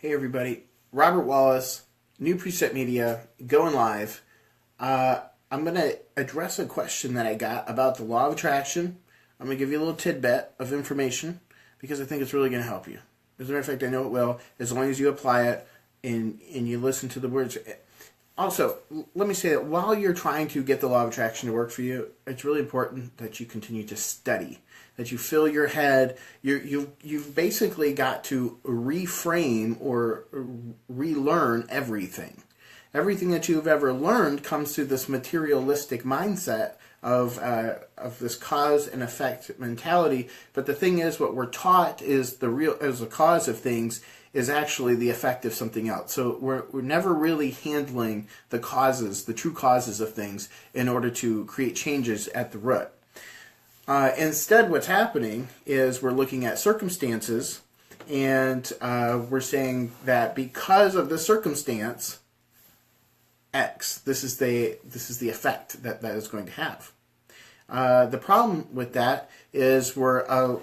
Hey everybody, Robert Wallace, New Precept Media, going live. I'm going to address a question that I got about the law of attraction. I'm going to give you a little tidbit of information because I think it's really going to help you. As a matter of fact, I know it will, as long as you apply it and you listen to the words. Also, let me say that while you're trying to get the law of attraction to work for you, it's really important that you continue to study, that you fill your head. You've basically got to reframe or relearn everything. Everything that you've ever learned comes through this materialistic mindset of this cause and effect mentality. But the thing is, what we're taught is the cause of things is actually the effect of something else. So we're never really handling the causes, the true causes of things, in order to create changes at the root. Instead, what's happening is we're looking at circumstances, and we're saying that because of the circumstance X, this is the effect that is going to have. The problem with that is we're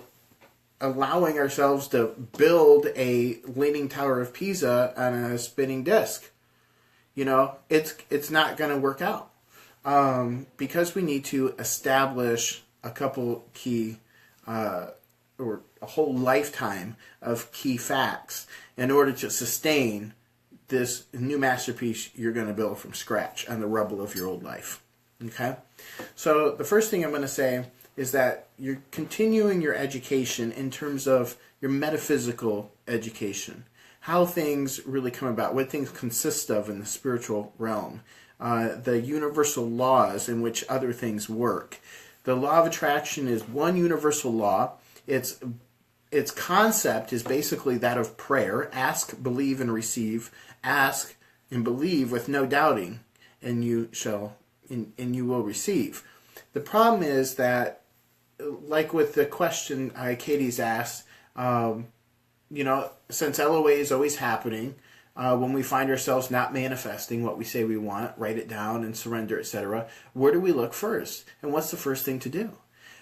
allowing ourselves to build a leaning tower of Pisa on a spinning disc. You know, it's not going to work out because we need to establish a couple key or a whole lifetime of key facts in order to sustain this new masterpiece you're going to build from scratch on the rubble of your old life. Okay? So the first thing I'm going to say is that you're continuing your education in terms of your metaphysical education, how things really come about, what things consist of in the spiritual realm, the universal laws in which other things work. The law of attraction is one universal law. Its concept is basically that of prayer. Ask, believe, and receive. Ask and believe with no doubting, and you will receive. The problem is that, like with the question Katie's asked, since LOA is always happening, when we find ourselves not manifesting what we say we want, write it down and surrender, etc., where do we look first? And what's the first thing to do?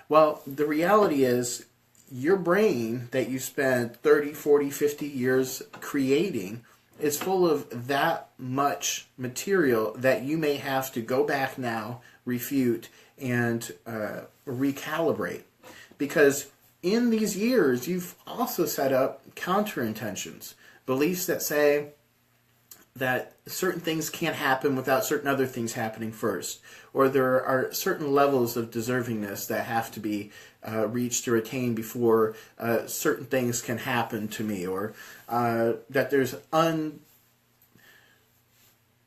Well, the reality is your brain that you spent 30, 40, 50 years creating is full of that much material that you may have to go back now, refute, and recalibrate. Because in these years, you've also set up counter-intentions, beliefs that say that certain things can't happen without certain other things happening first, or there are certain levels of deservingness that have to be reached or attained before certain things can happen to me, or that there's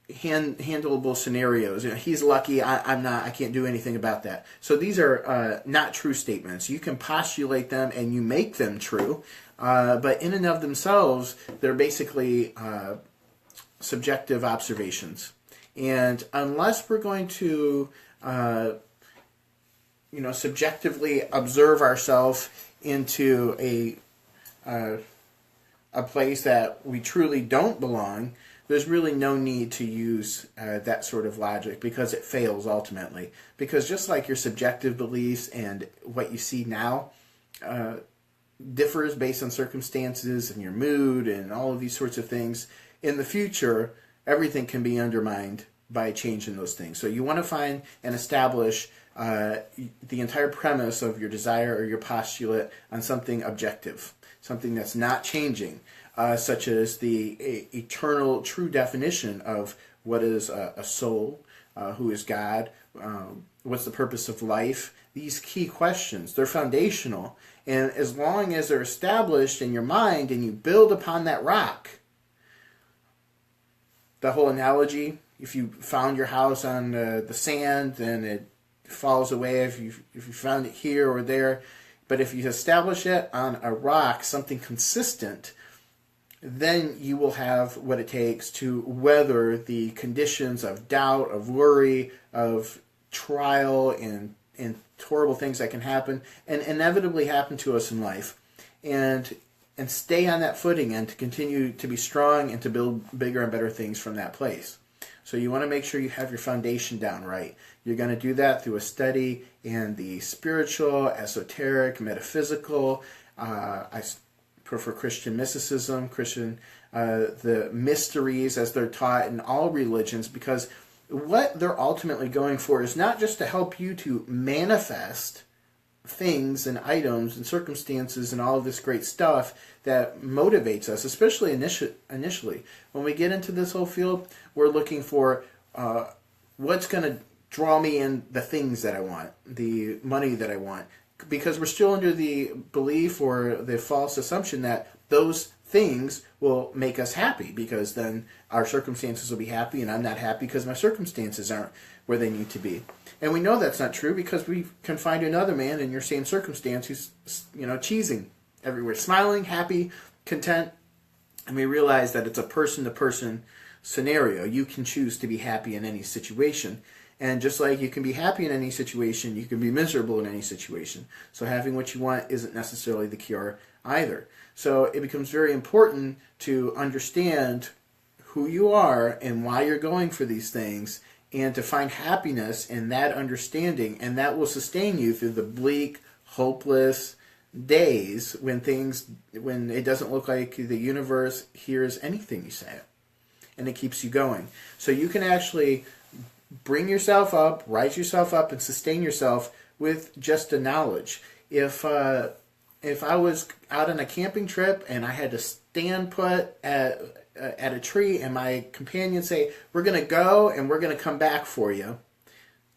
handleable scenarios. You know, he's lucky, I'm not, I can't do anything about that. So these are not true statements. You can postulate them and you make them true, but in and of themselves, they're basically subjective observations. And unless we're going to subjectively observe ourselves into a place that we truly don't belong, there's really no need to use that sort of logic, because it fails ultimately. Because just like your subjective beliefs and what you see now differs based on circumstances and your mood and all of these sorts of things, in the future, everything can be undermined by a change in those things. So you want to find and establish the entire premise of your desire or your postulate on something objective, something that's not changing, such as the eternal true definition of what is a soul, who is God, what's the purpose of life. These key questions, they're foundational, and as long as they're established in your mind and you build upon that rock, the whole analogy, if you found your house on the sand, then it falls away if you found it here or there. But if you establish it on a rock, something consistent, then you will have what it takes to weather the conditions of doubt, of worry, of trial, and horrible things that can happen and inevitably happen to us in life. And stay on that footing and to continue to be strong and to build bigger and better things from that place. So you want to make sure you have your foundation down right. You're going to do that through a study in the spiritual, esoteric, metaphysical, prefer Christian mysticism, the mysteries as they're taught in all religions, because what they're ultimately going for is not just to help you to manifest things and items and circumstances and all of this great stuff that motivates us, especially initially. When we get into this whole field, we're looking for what's going to draw me in the things that I want, the money that I want, because we're still under the belief or the false assumption that those things will make us happy, because then our circumstances will be happy, and I'm not happy because my circumstances aren't where they need to be. And we know that's not true, because we can find another man in your same circumstance who's, cheesing everywhere, smiling, happy, content, and we realize that it's a person-to-person scenario. You can choose to be happy in any situation. And just like you can be happy in any situation, you can be miserable in any situation. So having what you want isn't necessarily the cure either. So it becomes very important to understand who you are and why you're going for these things, and to find happiness in that understanding, and that will sustain you through the bleak, hopeless days when it doesn't look like the universe hears anything you say, and it keeps you going. So you can actually bring yourself up, rise yourself up, and sustain yourself with just a knowledge. If I was out on a camping trip and I had to stand put at a tree, and my companions say, "We're going to go and we're going to come back for you.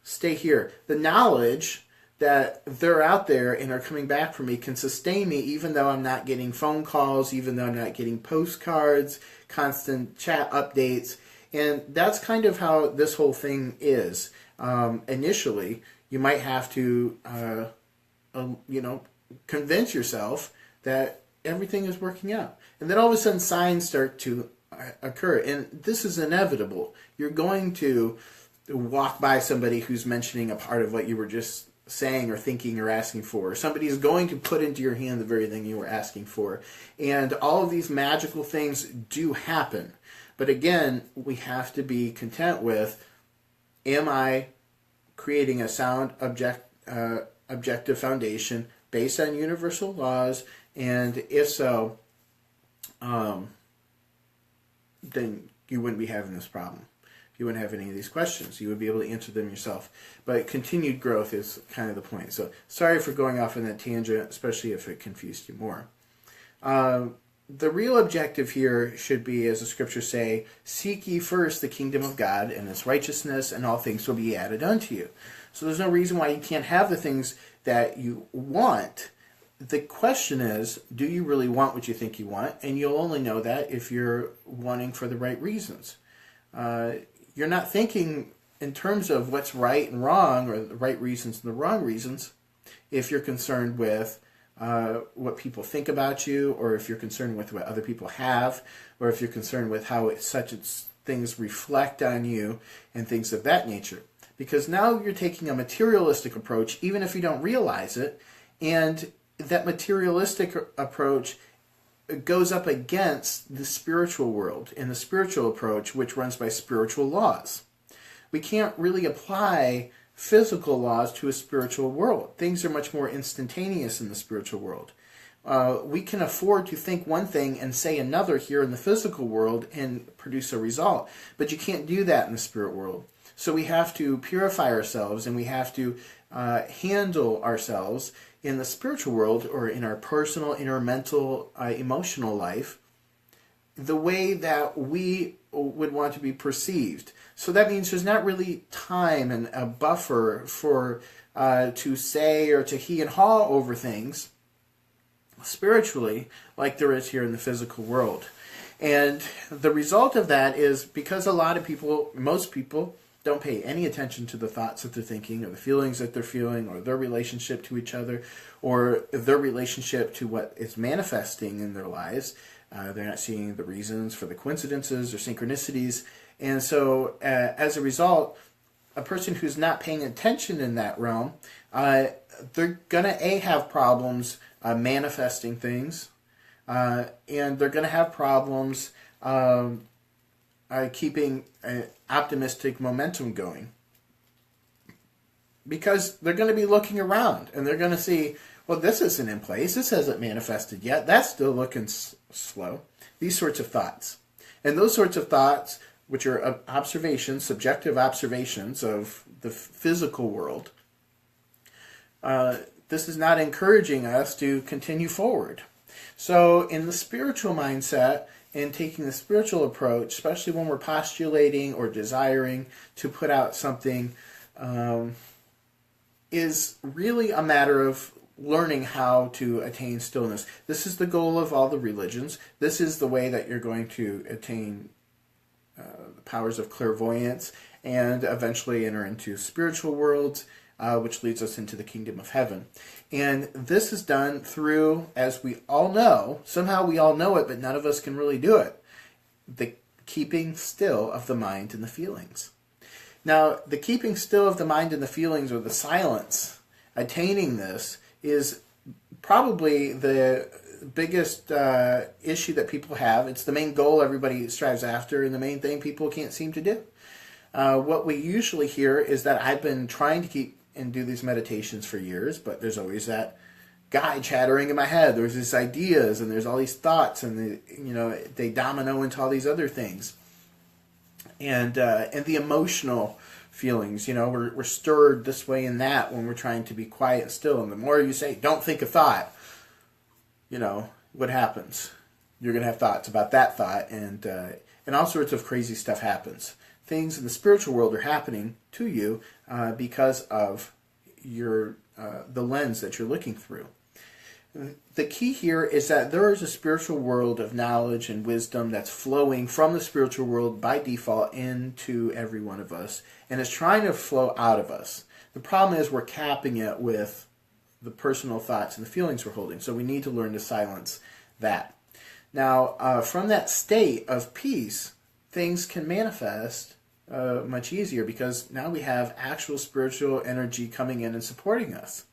Stay here." The knowledge that they're out there and are coming back for me can sustain me, even though I'm not getting phone calls, even though I'm not getting postcards, constant chat updates. And that's kind of how this whole thing is. Initially, you might have to, convince yourself that everything is working out. And then all of a sudden signs start to occur. And this is inevitable. You're going to walk by somebody who's mentioning a part of what you were just saying or thinking or asking for. Somebody is going to put into your hand the very thing you were asking for. And all of these magical things do happen. But again, we have to be content with, am I creating a sound objective foundation based on universal laws? And if so, then you wouldn't be having this problem. You wouldn't have any of these questions. You would be able to answer them yourself. But continued growth is kind of the point. So sorry for going off on that tangent, especially if it confused you more. The real objective here should be, as the scriptures say, seek ye first the kingdom of God and his righteousness, and all things will be added unto you. So there's no reason why you can't have the things that you want. The question is, do you really want what you think you want? And you'll only know that if you're wanting for the right reasons. You're not thinking in terms of what's right and wrong, or the right reasons and the wrong reasons, if you're concerned with what people think about you, or if you're concerned with what other people have, or if you're concerned with how such things reflect on you and things of that nature. Because now you're taking a materialistic approach, even if you don't realize it, and that materialistic approach goes up against the spiritual world and the spiritual approach, which runs by spiritual laws. We can't really apply physical laws to a spiritual world. Things are much more instantaneous in the spiritual world. We can afford to think one thing and say another here in the physical world and produce a result, but you can't do that in the spirit world. So we have to purify ourselves, and we have to handle ourselves in the spiritual world, or in our personal, inner, mental, emotional life, the way that we would want to be perceived. So that means there's not really time and a buffer for to say or to he and haw over things spiritually like there is here in the physical world. And the result of that is, because a lot of people, most people, don't pay any attention to the thoughts that they're thinking, or the feelings that they're feeling, or their relationship to each other, or their relationship to what is manifesting in their lives. They're not seeing the reasons for the coincidences or synchronicities. And so as a result, a person who's not paying attention in that realm, they're going to have problems manifesting things, and they're going to have problems keeping an optimistic momentum going. Because they're going to be looking around, and they're going to see, well, this isn't in place. This hasn't manifested yet. That's still looking slow. These sorts of thoughts. And those sorts of thoughts, which are observations, subjective observations of the physical world, this is not encouraging us to continue forward. So in the spiritual mindset, in taking the spiritual approach, especially when we're postulating or desiring to put out something, is really a matter of learning how to attain stillness. This is the goal of all the religions. This is the way that you're going to attain the powers of clairvoyance and eventually enter into spiritual worlds, which leads us into the kingdom of heaven. And this is done through, as we all know, somehow we all know it, but none of us can really do it, the keeping still of the mind and the feelings. Now, the keeping still of the mind and the feelings, or the silence, attaining this, is probably the biggest issue that people have. It's the main goal everybody strives after, and the main thing people can't seem to do. What we usually hear is that I've been trying to keep and do these meditations for years, but there's always that guy chattering in my head. There's these ideas, and there's all these thoughts, and they domino into all these other things. And the emotional feelings, we're stirred this way and that when we're trying to be quiet and still. And the more you say, don't think a thought, what happens? You're going to have thoughts about that thought, and all sorts of crazy stuff happens. Things in the spiritual world are happening to you because of the lens that you're looking through. The key here is that there is a spiritual world of knowledge and wisdom that's flowing from the spiritual world by default into every one of us, and it's trying to flow out of us. The problem is we're capping it with the personal thoughts and the feelings we're holding, so we need to learn to silence that. Now, from that state of peace, things can manifest much easier, because now we have actual spiritual energy coming in and supporting us.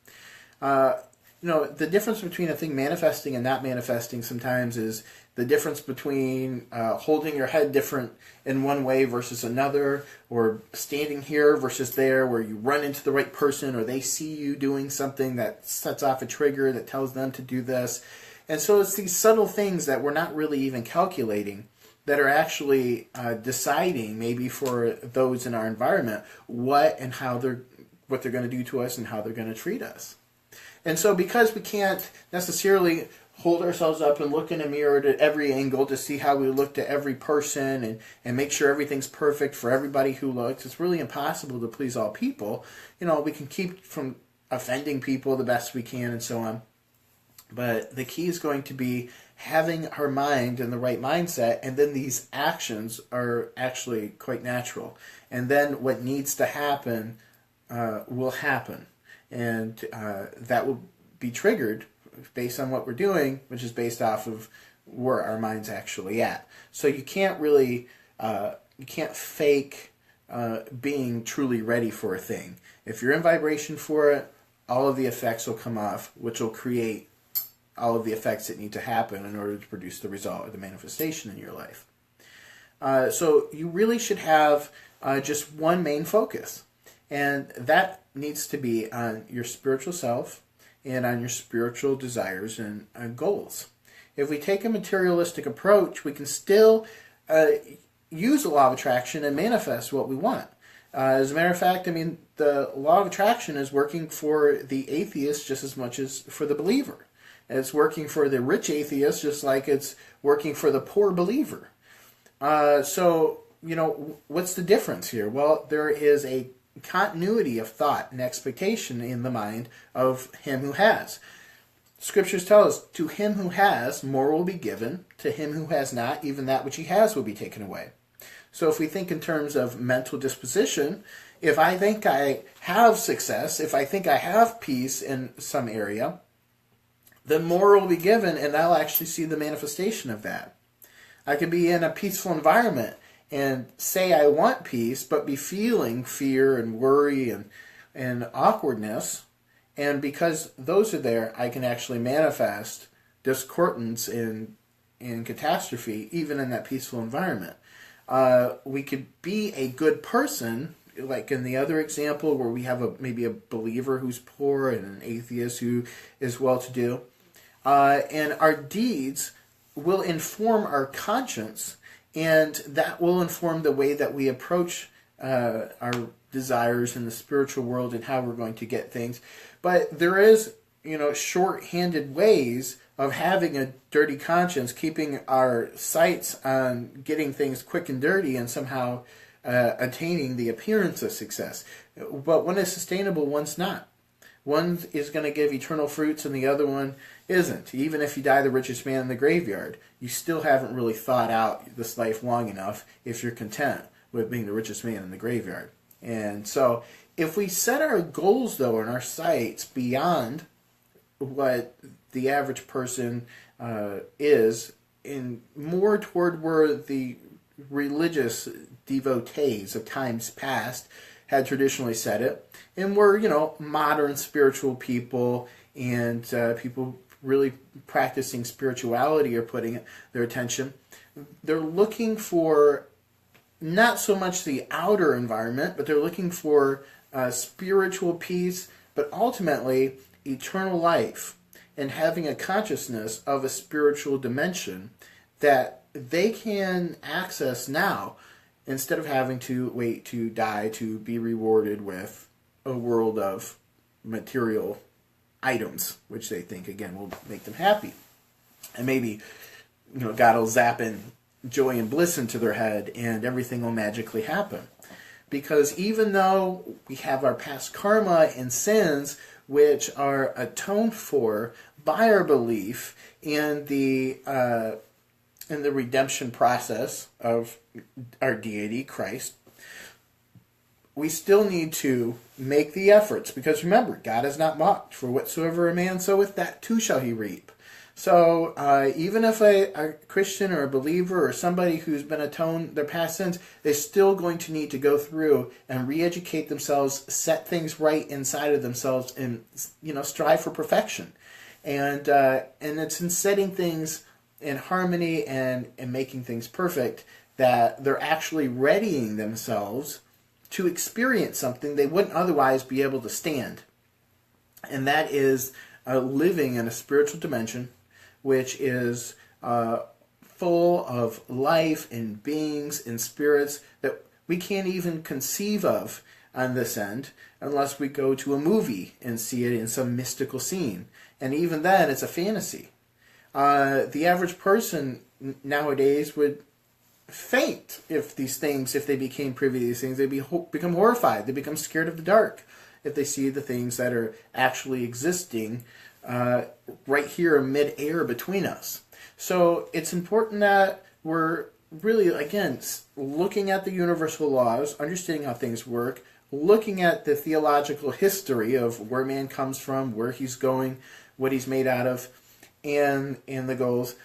The difference between a thing manifesting and not manifesting sometimes is the difference between holding your head different in one way versus another, or standing here versus there, where you run into the right person, or they see you doing something that sets off a trigger that tells them to do this. And so it's these subtle things that we're not really even calculating that are actually deciding, maybe for those in our environment, what they're going to do to us and how they're going to treat us. And so because we can't necessarily hold ourselves up and look in a mirror at every angle to see how we look to every person and make sure everything's perfect for everybody who looks, it's really impossible to please all people. We can keep from offending people the best we can and so on. But the key is going to be having our mind in the right mindset, and then these actions are actually quite natural. And then what needs to happen will happen. And that will be triggered based on what we're doing, which is based off of where our mind's actually at. So you can't really, you can't fake being truly ready for a thing. If you're in vibration for it, all of the effects will come off, which will create all of the effects that need to happen in order to produce the result or the manifestation in your life. So you really should have just one main focus, and that needs to be on your spiritual self and on your spiritual desires and goals. If we take a materialistic approach, we can still use the law of attraction and manifest what we want. As a matter of fact, the law of attraction is working for the atheist just as much as for the believer. It's working for the rich atheist just like it's working for the poor believer. So, what's the difference here? Well, there is a continuity of thought and expectation in the mind of him who has. Scriptures tell us, to him who has, more will be given. To him who has not, even that which he has will be taken away. So if we think in terms of mental disposition, if I think I have success, if I think I have peace in some area, then more will be given, and I'll actually see the manifestation of that. I could be in a peaceful environment and say I want peace, but be feeling fear and worry and awkwardness. And because those are there, I can actually manifest discordance and catastrophe, even in that peaceful environment. We could be a good person, like in the other example where we have maybe a believer who's poor and an atheist who is well-to-do. And our deeds will inform our conscience, and that will inform the way that we approach our desires in the spiritual world and how we're going to get things. But there is, short-handed ways of having a dirty conscience, keeping our sights on getting things quick and dirty and somehow attaining the appearance of success. But one is sustainable, one's not. One is going to give eternal fruits and the other one isn't. Even if you die the richest man in the graveyard, you still haven't really thought out this life long enough if you're content with being the richest man in the graveyard. And so if we set our goals, though, and our sights beyond what the average person is, in more toward where the religious devotees of times past had traditionally said it, and where, modern spiritual people and people really practicing spirituality are putting their attention, they're looking for not so much the outer environment, but they're looking for spiritual peace, but ultimately eternal life, and having a consciousness of a spiritual dimension that they can access now instead of having to wait to die to be rewarded with a world of material items, which they think, again, will make them happy. And maybe, God will zap in joy and bliss into their head and everything will magically happen. Because even though we have our past karma and sins, which are atoned for by our belief in the redemption process of our deity, Christ, we still need to make the efforts. Because remember, God is not mocked. For whatsoever a man soweth, that too shall he reap. So even if a Christian or a believer or somebody who's been atoned their past sins, they're still going to need to go through and re-educate themselves, set things right inside of themselves, and strive for perfection. And it's in setting things in harmony and making things perfect that they're actually readying themselves to experience something they wouldn't otherwise be able to stand. And that is living in a spiritual dimension, which is full of life and beings and spirits that we can't even conceive of on this end unless we go to a movie and see it in some mystical scene. And even then, it's a fantasy. The average person nowadays would faint if they became privy to these things. They'd become horrified. They become scared of the dark if they see the things that are actually existing right here mid-air between us. So it's important that we're really, again, looking at the universal laws, understanding how things work, looking at the theological history of where man comes from, where he's going, what he's made out of, and the goals.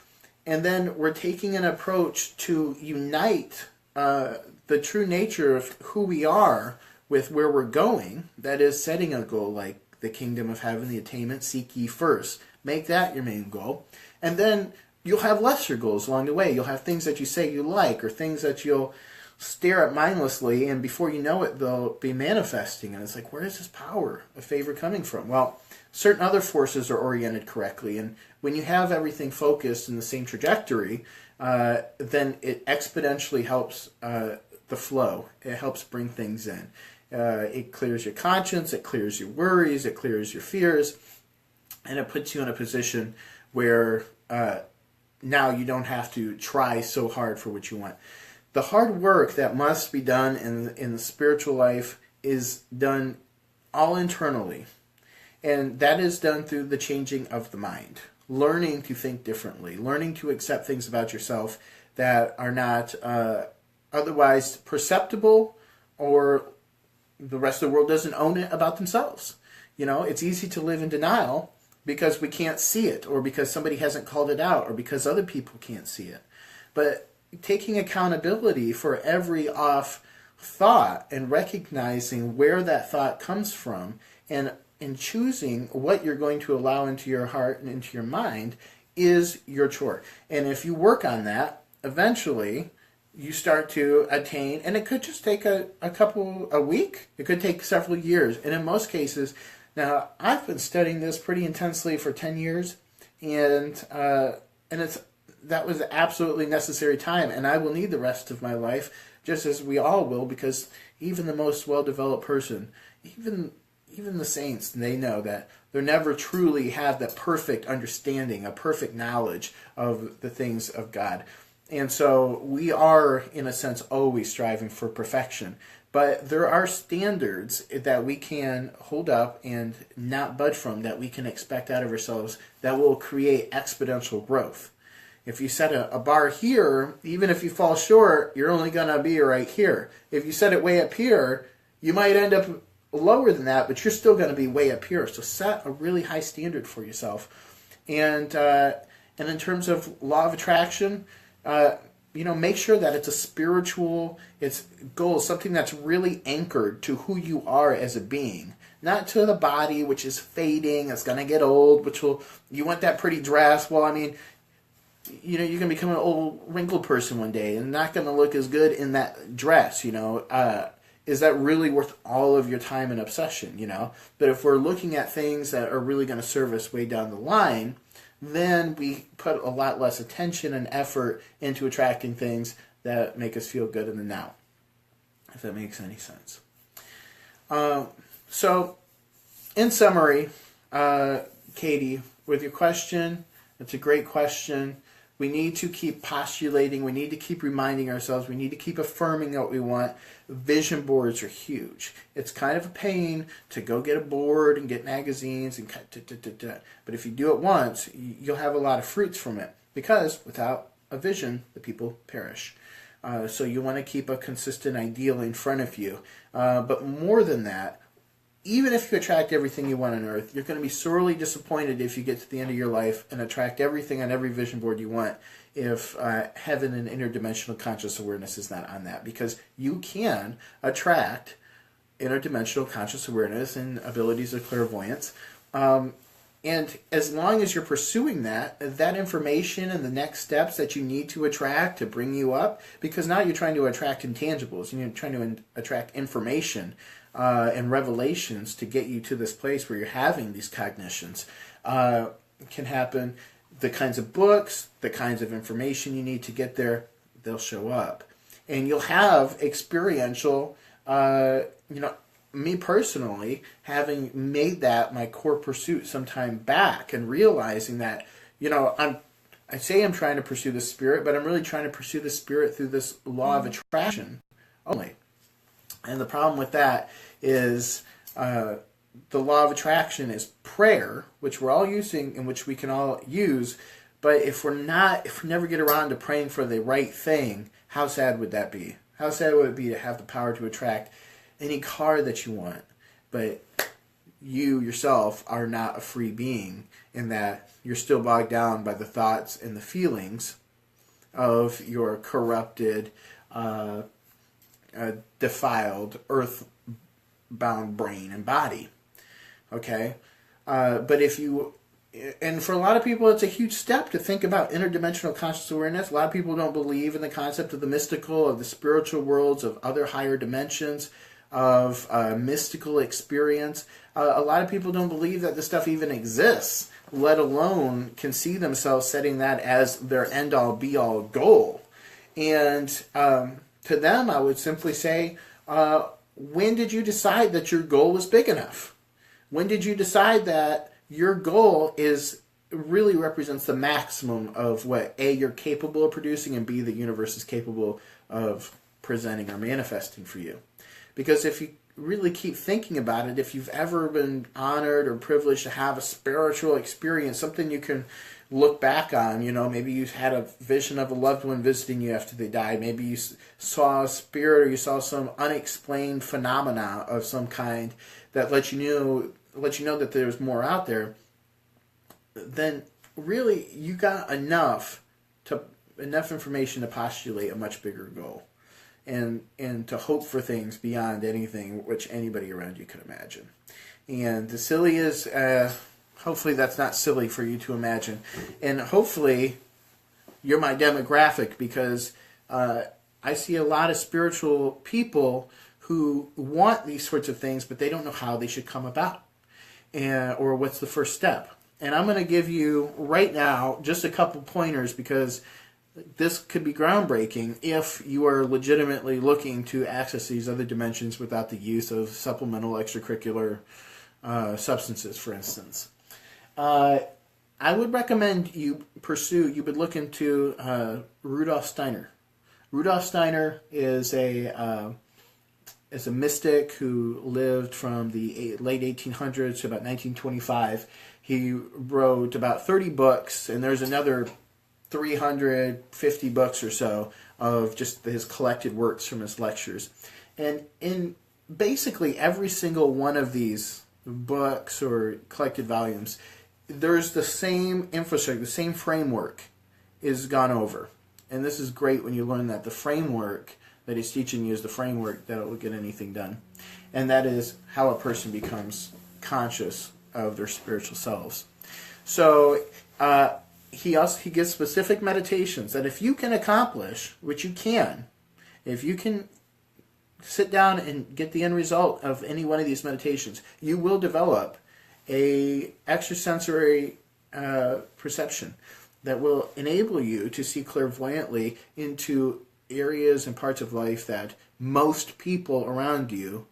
And then we're taking an approach to unite the true nature of who we are with where we're going. That is, setting a goal like the kingdom of heaven, the attainment, seek ye first. Make that your main goal. And then you'll have lesser goals along the way. You'll have things that you say you like, or things that you'll stare at mindlessly, and before you know it, they'll be manifesting. And it's like, where is this power of favor coming from? Well, certain other forces are oriented correctly. And when you have everything focused in the same trajectory, then it exponentially helps the flow. It helps bring things in. It clears your conscience, it clears your worries, it clears your fears, and it puts you in a position where now you don't have to try so hard for what you want. The hard work that must be done in the spiritual life is done all internally, and that is done through the changing of the mind, learning to think differently, learning to accept things about yourself that are not otherwise perceptible, or the rest of the world doesn't own it about themselves. It's easy to live in denial because we can't see it, or because somebody hasn't called it out, or because other people can't see it. But taking accountability for every off thought and recognizing where that thought comes from, and choosing what you're going to allow into your heart and into your mind is your chore. And if you work on that, eventually you start to attain, and it could just take a week. It could take several years. And in most cases, now I've been studying this pretty intensely for 10 years, and that was absolutely necessary time, and I will need the rest of my life, just as we all will, because even the most well-developed person, even the saints, they know that they'll never truly have that perfect understanding, a perfect knowledge of the things of God. And so we are, in a sense, always striving for perfection. But there are standards that we can hold up and not budge from, that we can expect out of ourselves, that will create exponential growth. If you set a bar here, even if you fall short, you're only going to be right here. If you set it way up here, you might end up lower than that, but you're still going to be way up here. So set a really high standard for yourself. And in terms of law of attraction, make sure that it's a spiritual goal, something that's really anchored to who you are as a being. Not to the body, which is fading, it's going to get old, you want that pretty dress. Well, I mean, you're going to become an old, wrinkled person one day and not going to look as good in that dress, Is that really worth all of your time and obsession, But if we're looking at things that are really going to serve us way down the line, then we put a lot less attention and effort into attracting things that make us feel good in the now, if that makes any sense. So, in summary, Katie, with your question, it's a great question. We need to keep postulating. We need to keep reminding ourselves. We need to keep affirming what we want. Vision boards are huge. It's kind of a pain to go get a board and get magazines and but if you do it once, you'll have a lot of fruits from it, because without a vision, the people perish. So you want to keep a consistent ideal in front of you. But more than that, even if you attract everything you want on earth, you're going to be sorely disappointed if you get to the end of your life and attract everything on every vision board you want if heaven and interdimensional conscious awareness is not on that. Because you can attract interdimensional conscious awareness and abilities of clairvoyance. And as long as you're pursuing that information and the next steps that you need to attract to bring you up, because now you're trying to attract intangibles, and you're trying to attract information and revelations to get you to this place where you're having these cognitions, can happen. The kinds of books, the kinds of information you need to get there, they'll show up. And you'll have experiential, me personally, having made that my core pursuit some time back and realizing that, I say I'm trying to pursue the spirit, but I'm really trying to pursue the spirit through this law of attraction only. And the problem with that is the law of attraction is prayer, which we're all using and which we can all use. But if we never get around to praying for the right thing, how sad would that be? How sad would it be to have the power to attract any car that you want, but you yourself are not a free being, in that you're still bogged down by the thoughts and the feelings of your corrupted, defiled, earth-bound brain and body. Okay? But and for a lot of people, it's a huge step to think about interdimensional conscious awareness. A lot of people don't believe in the concept of the mystical, of the spiritual worlds, of other higher dimensions, of mystical experience. A lot of people don't believe that this stuff even exists, let alone can see themselves setting that as their end-all, be-all goal. And to them, I would simply say, when did you decide that your goal was big enough? When did you decide that your goal really represents the maximum of what A, you're capable of producing, and B, the universe is capable of presenting or manifesting for you? Because if you really keep thinking about it, if you've ever been honored or privileged to have a spiritual experience, something you can look back on, maybe you had a vision of a loved one visiting you after they died, maybe you saw a spirit, or you saw some unexplained phenomena of some kind that let you know that there's more out there, then really you got enough information to postulate a much bigger goal. And to hope for things beyond anything which anybody around you could imagine. And the silly is, hopefully that's not silly for you to imagine. And hopefully you're my demographic, because I see a lot of spiritual people who want these sorts of things, but they don't know how they should come about, or what's the first step. And I'm going to give you right now just a couple pointers, because this could be groundbreaking if you are legitimately looking to access these other dimensions without the use of supplemental extracurricular substances, for instance. I would recommend you would look into Rudolf Steiner. Rudolf Steiner is a mystic who lived from the late 1800s to about 1925. He wrote about 30 books, and there's another 350 books or so of just his collected works from his lectures. And in basically every single one of these books or collected volumes, there's the same infrastructure, the same framework is gone over. And this is great when you learn that the framework that he's teaching you is the framework that will get anything done. And that is how a person becomes conscious of their spiritual selves. So he gives specific meditations that if you can accomplish, which you can, if you can sit down and get the end result of any one of these meditations, you will develop a extrasensory perception that will enable you to see clairvoyantly into areas and parts of life that most people around you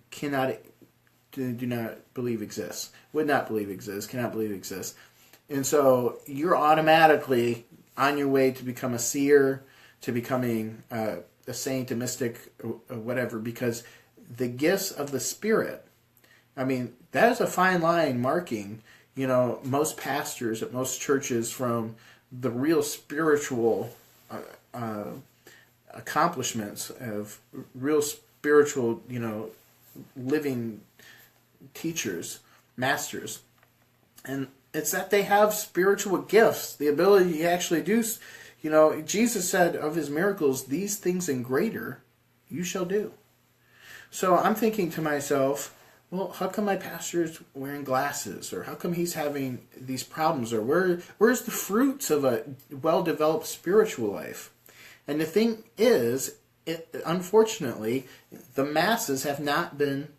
do not believe exists, would not believe exists, cannot believe exists. And so you're automatically on your way to become a seer, to becoming a saint, a mystic, or whatever, because the gifts of the Spirit, I mean, that is a fine line marking, most pastors at most churches from the real spiritual accomplishments of real spiritual, living teachers, masters. And it's that they have spiritual gifts, the ability to actually do, Jesus said of his miracles, these things and greater you shall do. So I'm thinking to myself, well, how come my pastor's wearing glasses? Or how come he's having these problems? Or where's the fruits of a well-developed spiritual life? And the thing is, unfortunately, the masses have not been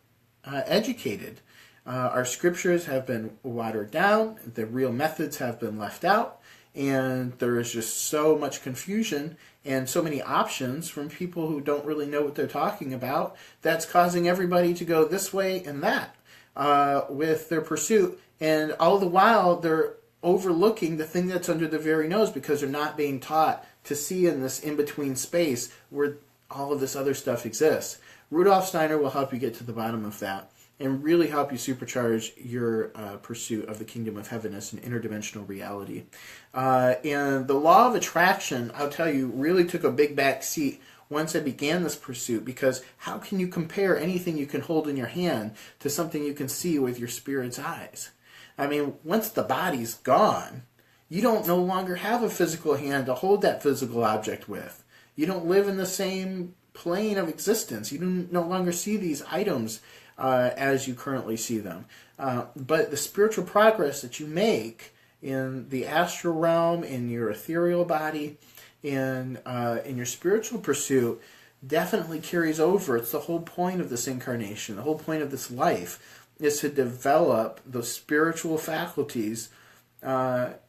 educated. Our scriptures have been watered down. The real methods have been left out. And there is just so much confusion and so many options from people who don't really know what they're talking about, that's causing everybody to go this way and that with their pursuit. And all the while, they're overlooking the thing that's under their very nose because they're not being taught to see in this in-between space where all of this other stuff exists. Rudolf Steiner will help you get to the bottom of that and really help you supercharge your pursuit of the kingdom of heaven as an interdimensional reality. And the law of attraction, I'll tell you, really took a big back seat once I began this pursuit, because how can you compare anything you can hold in your hand to something you can see with your spirit's eyes? I mean, once the body's gone, you don't no longer have a physical hand to hold that physical object with. You don't live in the same plane of existence. You no longer see these items as you currently see them. But the spiritual progress that you make in the astral realm, in your ethereal body, in your spiritual pursuit, definitely carries over. It's the whole point of this incarnation, the whole point of this life, is to develop those spiritual faculties,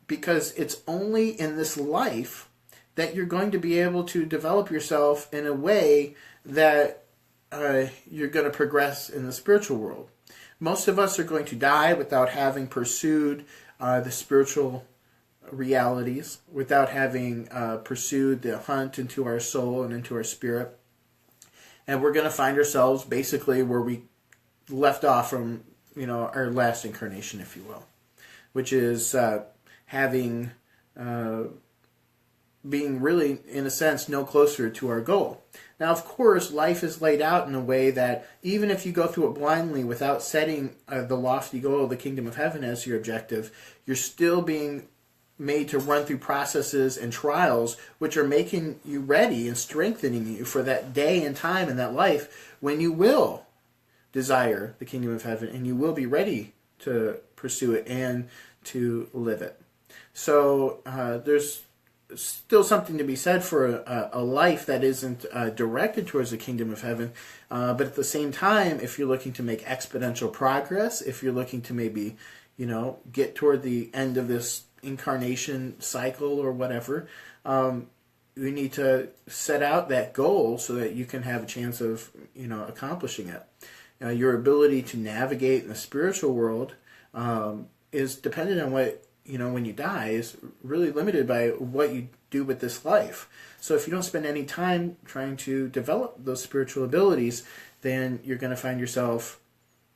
because it's only in this life that you're going to be able to develop yourself in a way that you're going to progress in the spiritual world. Most of us are going to die without having pursued the spiritual realities, without having pursued the hunt into our soul and into our spirit. And we're going to find ourselves basically where we left off from, our last incarnation, if you will, which is being really, in a sense, no closer to our goal. Now, of course, life is laid out in a way that even if you go through it blindly without setting the lofty goal of the kingdom of heaven as your objective, you're still being made to run through processes and trials which are making you ready and strengthening you for that day and time in that life when you will desire the kingdom of heaven and you will be ready to pursue it and to live it. So there's still something to be said for a life that isn't directed towards the kingdom of heaven. But at the same time, if you're looking to make exponential progress, if you're looking to maybe, get toward the end of this incarnation cycle or whatever, you need to set out that goal so that you can have a chance of, accomplishing it. Your ability to navigate in the spiritual world is dependent on what, when you die, is really limited by what you do with this life. So if you don't spend any time trying to develop those spiritual abilities, then you're going to find yourself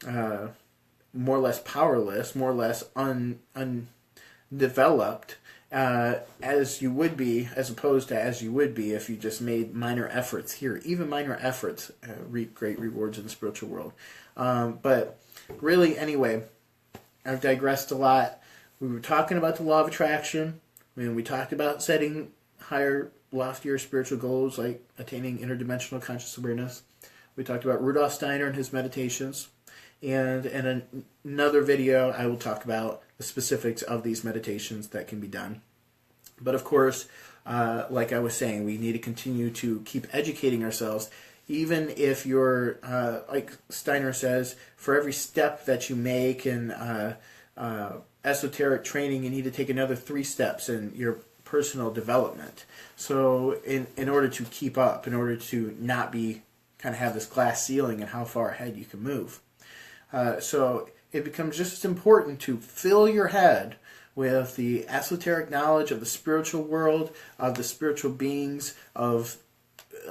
more or less powerless, more or less undeveloped, as you would be, as opposed to as you would be if you just made minor efforts here. Even minor efforts reap great rewards in the spiritual world. But really, anyway, I've digressed a lot. We were talking about the law of attraction. We talked about setting higher, loftier spiritual goals like attaining interdimensional conscious awareness. We talked about Rudolf Steiner and his meditations. And in another video, I will talk about the specifics of these meditations that can be done. But of course, like I was saying, we need to continue to keep educating ourselves. Even if you're, like Steiner says, for every step that you make in esoteric training, you need to take another 3 steps in your personal development. So in order to keep up, in order to not be kind of have this glass ceiling and how far ahead you can move. So it becomes just as important to fill your head with the esoteric knowledge of the spiritual world, of the spiritual beings, of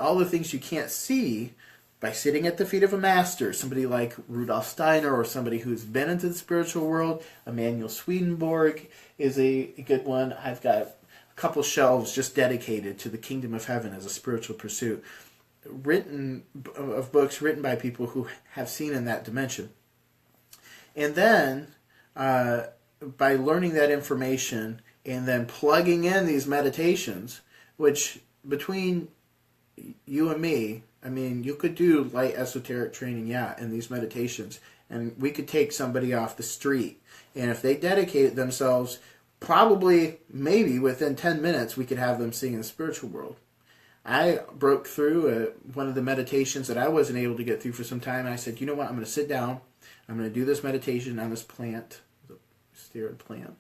all the things you can't see by sitting at the feet of a master, somebody like Rudolf Steiner or somebody who's been into the spiritual world. Emanuel Swedenborg is a good one. I've got a couple shelves just dedicated to the kingdom of heaven as a spiritual pursuit, of books written by people who have seen in that dimension. And then, by learning that information and then plugging in these meditations, which between you and me, you could do light esoteric training, in these meditations, and we could take somebody off the street, and if they dedicated themselves, probably, maybe within 10 minutes, we could have them seeing the spiritual world. I broke through one of the meditations that I wasn't able to get through for some time, and I said, you know what, I'm going to sit down, I'm going to do this meditation on this plant, the steroid plant,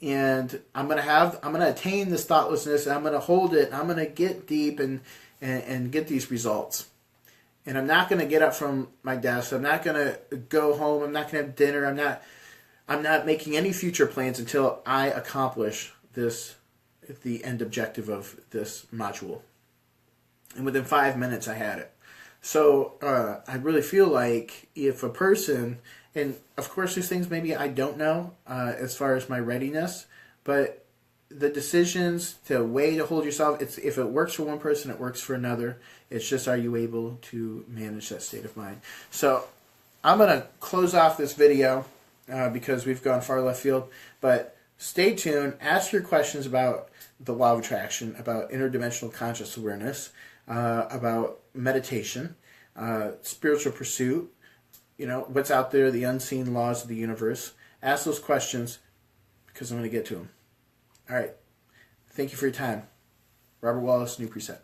and I'm going to attain this thoughtlessness, and I'm going to hold it, and I'm going to get deep and get these results. And I'm not going to get up from my desk, I'm not going to go home, I'm not going to have dinner, I'm not making any future plans until I accomplish the end objective of this module. And within 5 minutes I had it. So I really feel like if a person, and of course there's things maybe I don't know as far as my readiness, but the decisions, the way to hold yourself, if it works for one person, it works for another. It's just, are you able to manage that state of mind? So I'm going to close off this video because we've gone far left field, but stay tuned, ask your questions about the law of attraction, about interdimensional conscious awareness, about meditation, spiritual pursuit, what's out there, the unseen laws of the universe. Ask those questions because I'm going to get to them. All right. Thank you for your time. Robert Wallace, New Precept.